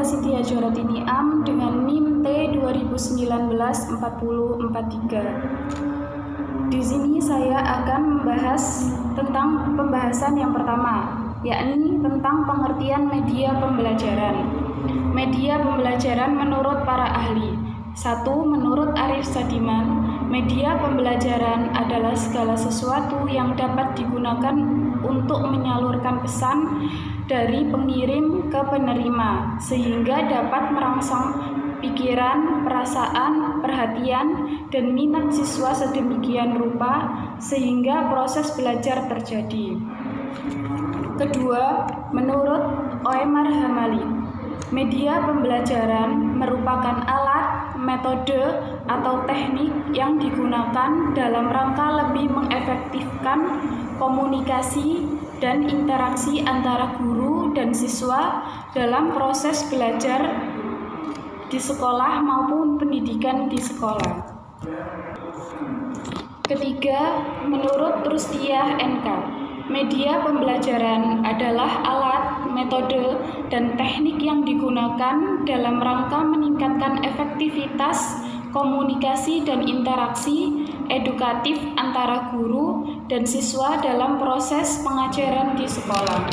Siti Hadjorotini Am dengan NIM T2019-4043. Di sini saya akan membahas tentang pembahasan yang pertama, yakni tentang pengertian media pembelajaran. Media pembelajaran menurut para ahli. 1. Menurut Arif Sadiman, media pembelajaran adalah segala sesuatu yang dapat digunakan untuk menyalurkan pesan dari pengirim ke penerima, sehingga dapat merangsang pikiran, perasaan, perhatian, dan minat siswa sedemikian rupa sehingga proses belajar terjadi. Kedua, menurut Oemar Hamali, media pembelajaran merupakan alat, metode, atau teknik yang digunakan dalam rangka lebih mengefektifkan komunikasi dan interaksi antara guru dan siswa dalam proses belajar di sekolah maupun pendidikan di sekolah. Ketiga, menurut Rustiah NK, media pembelajaran adalah alat, metode, dan teknik yang digunakan dalam rangka meningkatkan efektivitas komunikasi dan interaksi edukatif antara guru dan siswa dalam proses pengajaran di sekolah.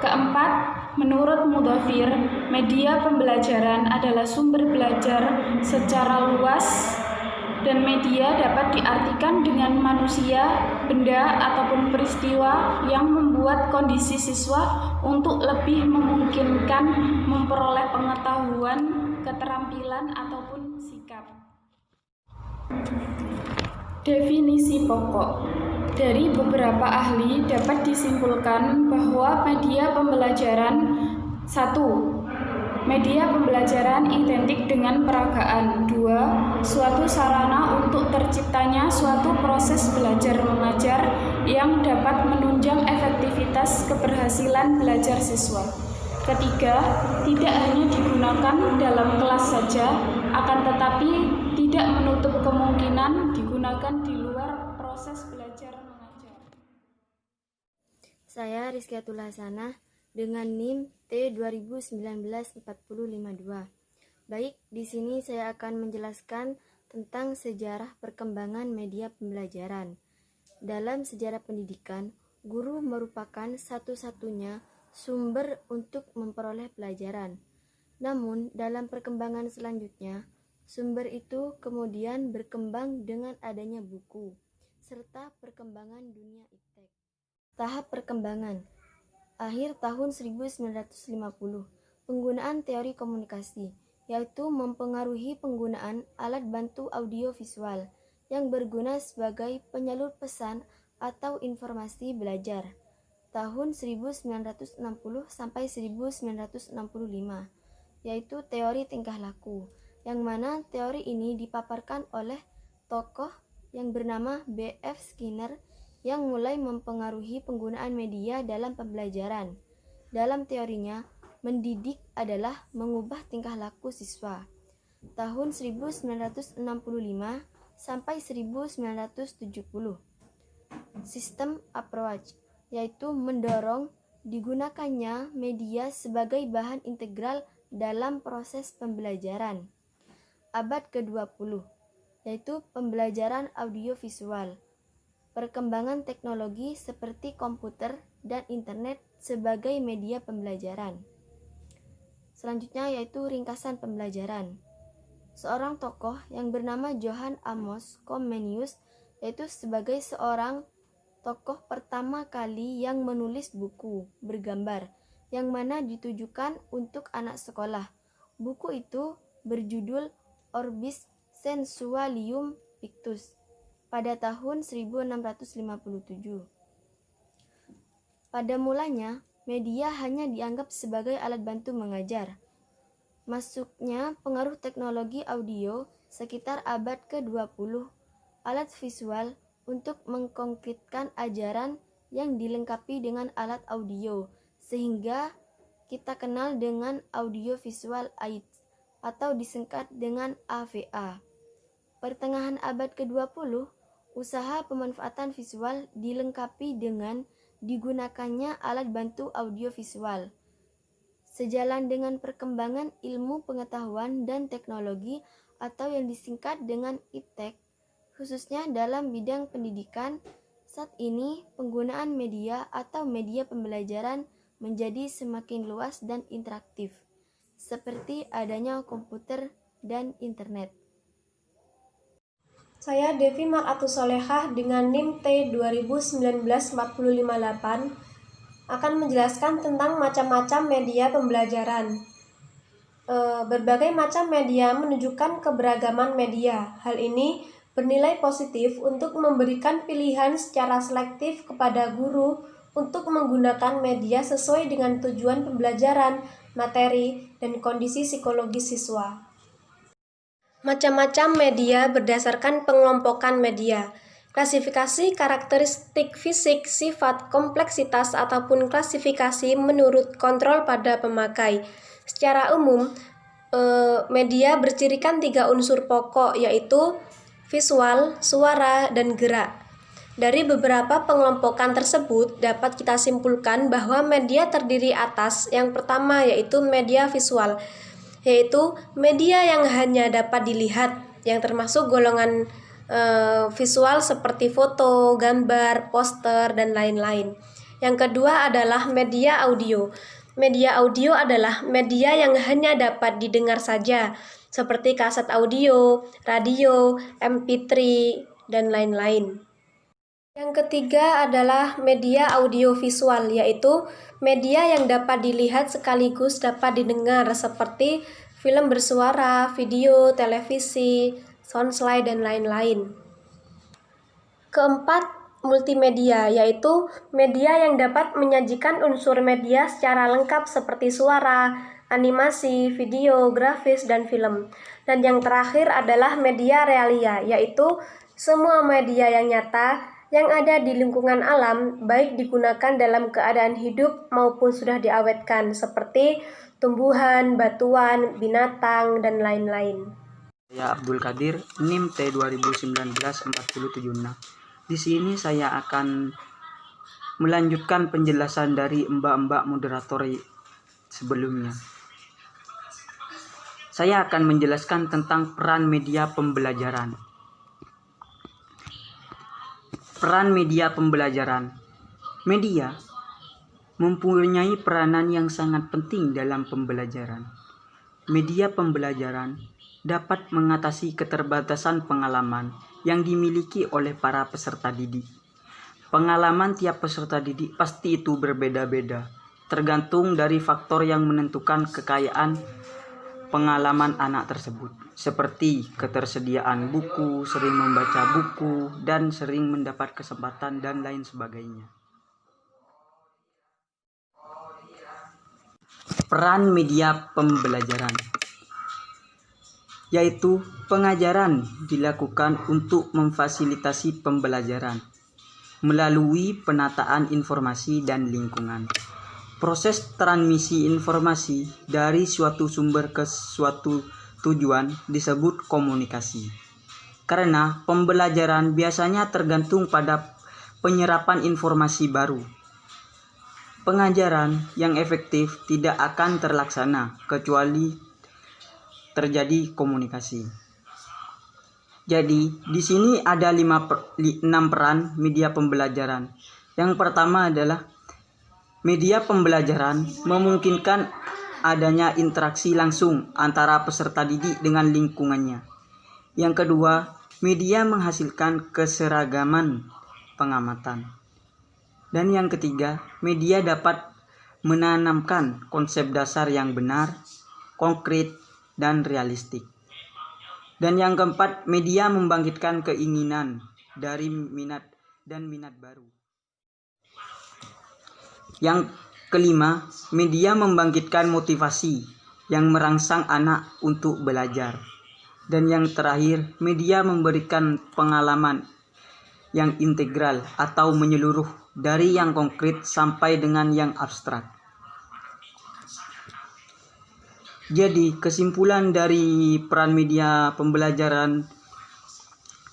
Keempat, menurut Mudhafir, media pembelajaran adalah sumber belajar secara luas dan media dapat diartikan dengan manusia, benda, ataupun peristiwa yang membuat kondisi siswa untuk lebih memungkinkan memperoleh pengetahuan, keterampilan, ataupun sikap. Definisi pokok. Dari beberapa ahli dapat disimpulkan bahwa media pembelajaran 1. Media pembelajaran identik dengan peragaan. 2. Suatu sarana untuk terciptanya suatu proses belajar mengajar yang dapat menunjang efektivitas keberhasilan belajar siswa. Ketiga, tidak hanya digunakan dalam kelas saja, akan tetapi tidak menutup kemungkinan digunakan di luar proses belajar mengajar. Saya Rizkiatul Hasanah dengan NIM T2019-4052. Baik, di sini saya akan menjelaskan tentang sejarah perkembangan media pembelajaran. Dalam sejarah pendidikan, guru merupakan satu-satunya sumber untuk memperoleh pelajaran. Namun, dalam perkembangan selanjutnya, sumber itu kemudian berkembang dengan adanya buku, serta perkembangan dunia iptek. Tahap perkembangan. Akhir tahun 1950, penggunaan teori komunikasi, yaitu mempengaruhi penggunaan alat bantu audiovisual yang berguna sebagai penyalur pesan atau informasi belajar. Tahun 1960 sampai 1965, yaitu teori tingkah laku, yang mana teori ini dipaparkan oleh tokoh yang bernama B.F. Skinner yang mulai mempengaruhi penggunaan media dalam pembelajaran. Dalam teorinya, mendidik adalah mengubah tingkah laku siswa. Tahun 1965 sampai 1970. Sistem approach, yaitu mendorong digunakannya media sebagai bahan integral dalam proses pembelajaran. Abad ke-20, yaitu pembelajaran audiovisual. Perkembangan teknologi seperti komputer dan internet sebagai media pembelajaran. Selanjutnya yaitu ringkasan pembelajaran. Seorang tokoh yang bernama Johann Amos Comenius, yaitu sebagai seorang tokoh pertama kali yang menulis buku bergambar yang mana ditujukan untuk anak sekolah. Buku itu berjudul Orbis Sensualium Pictus pada tahun 1657. Pada mulanya, media hanya dianggap sebagai alat bantu mengajar. Masuknya pengaruh teknologi audio sekitar abad ke-20, alat visual untuk mengkonkretkan ajaran yang dilengkapi dengan alat audio, sehingga kita kenal dengan audiovisual aids atau disingkat dengan AVA. Pertengahan abad ke-20, usaha pemanfaatan visual dilengkapi dengan digunakannya alat bantu audiovisual sejalan dengan perkembangan ilmu pengetahuan dan teknologi atau yang disingkat dengan iptek, khususnya dalam bidang pendidikan. Saat ini, penggunaan media atau media pembelajaran menjadi semakin luas dan interaktif, seperti adanya komputer dan internet. Saya Devi Mar'atus Solehah dengan NIM T 2019-458 akan menjelaskan tentang macam-macam media pembelajaran. Berbagai macam media menunjukkan keberagaman media. Hal ini bernilai positif untuk memberikan pilihan secara selektif kepada guru untuk menggunakan media sesuai dengan tujuan pembelajaran, materi, dan kondisi psikologis siswa. Macam-macam media berdasarkan pengelompokan media. Klasifikasi karakteristik fisik, sifat, kompleksitas, ataupun klasifikasi menurut kontrol pada pemakai. Secara umum, media bercirikan 3 unsur pokok, yaitu visual, suara, dan gerak. Dari beberapa pengelompokan tersebut, dapat kita simpulkan bahwa media terdiri atas yang pertama yaitu media visual, yaitu media yang hanya dapat dilihat, yang termasuk golongan visual seperti foto, gambar, poster, dan lain-lain. Yang kedua adalah media audio. Media audio adalah media yang hanya dapat didengar saja, seperti kaset audio, radio, MP3, dan lain-lain. Yang ketiga adalah media audiovisual, yaitu media yang dapat dilihat sekaligus dapat didengar, seperti film bersuara, video, televisi, soundslide, dan lain-lain. Keempat, multimedia, yaitu media yang dapat menyajikan unsur media secara lengkap seperti suara, animasi, video, grafis, dan film. Dan yang terakhir adalah media realia, yaitu semua media yang nyata yang ada di lingkungan alam, baik digunakan dalam keadaan hidup maupun sudah diawetkan, seperti tumbuhan, batuan, binatang, dan lain-lain. Saya Abdul Qadir, NIM T 2019-476. Di sini saya akan melanjutkan penjelasan dari mbak-mbak moderator sebelumnya. Saya akan menjelaskan tentang peran media pembelajaran. Peran media pembelajaran. Media mempunyai peranan yang sangat penting dalam pembelajaran. Media pembelajaran dapat mengatasi keterbatasan pengalaman yang dimiliki oleh para peserta didik. Pengalaman tiap peserta didik pasti itu berbeda-beda, tergantung dari faktor yang menentukan kekayaan pengalaman anak tersebut, seperti ketersediaan buku, sering membaca buku, dan sering mendapat kesempatan dan lain sebagainya. Peran media pembelajaran, yaitu pengajaran dilakukan untuk memfasilitasi pembelajaran melalui penataan informasi dan lingkungan. Proses transmisi informasi dari suatu sumber ke suatu tujuan disebut komunikasi. Karena pembelajaran biasanya tergantung pada penyerapan informasi baru. Pengajaran yang efektif tidak akan terlaksana kecuali terjadi komunikasi. Jadi, di sini ada 6 peran media pembelajaran. Yang pertama adalah media pembelajaran memungkinkan adanya interaksi langsung antara peserta didik dengan lingkungannya. Yang kedua, media menghasilkan keseragaman pengamatan. Dan yang ketiga, media dapat menanamkan konsep dasar yang benar, konkret, dan realistik. Dan yang keempat, media membangkitkan keinginan dari minat baru. Yang kelima, media membangkitkan motivasi yang merangsang anak untuk belajar. Dan yang terakhir, media memberikan pengalaman yang integral atau menyeluruh dari yang konkret sampai dengan yang abstrak. Jadi, kesimpulan dari peran media pembelajaran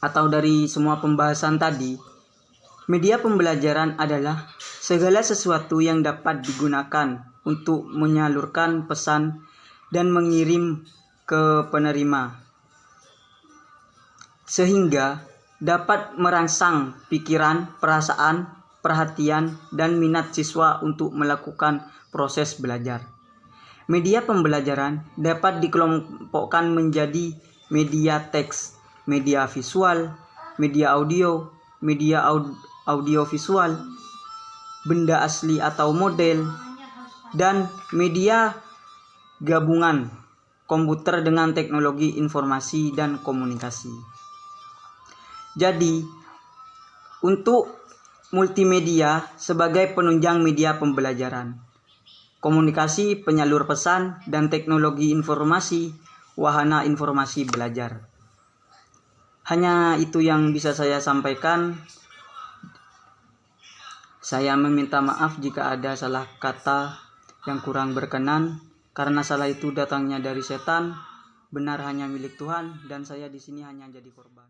atau dari semua pembahasan tadi, Media pembelajaran adalah segala sesuatu yang dapat digunakan untuk menyalurkan pesan dan mengirim ke penerima, sehingga dapat merangsang pikiran, perasaan, perhatian, dan minat siswa untuk melakukan proses belajar. Media pembelajaran dapat dikelompokkan menjadi media teks, media visual, media audio, media audiovisual, benda asli atau model, dan media gabungan komputer dengan teknologi informasi dan komunikasi. Jadi, untuk multimedia sebagai penunjang media pembelajaran, komunikasi, penyalur pesan, dan teknologi informasi, wahana informasi belajar. Hanya itu yang bisa saya sampaikan. Saya meminta maaf jika ada salah kata yang kurang berkenan, karena salah itu datangnya dari setan, benar hanya milik Tuhan, dan saya di sini hanya jadi korban.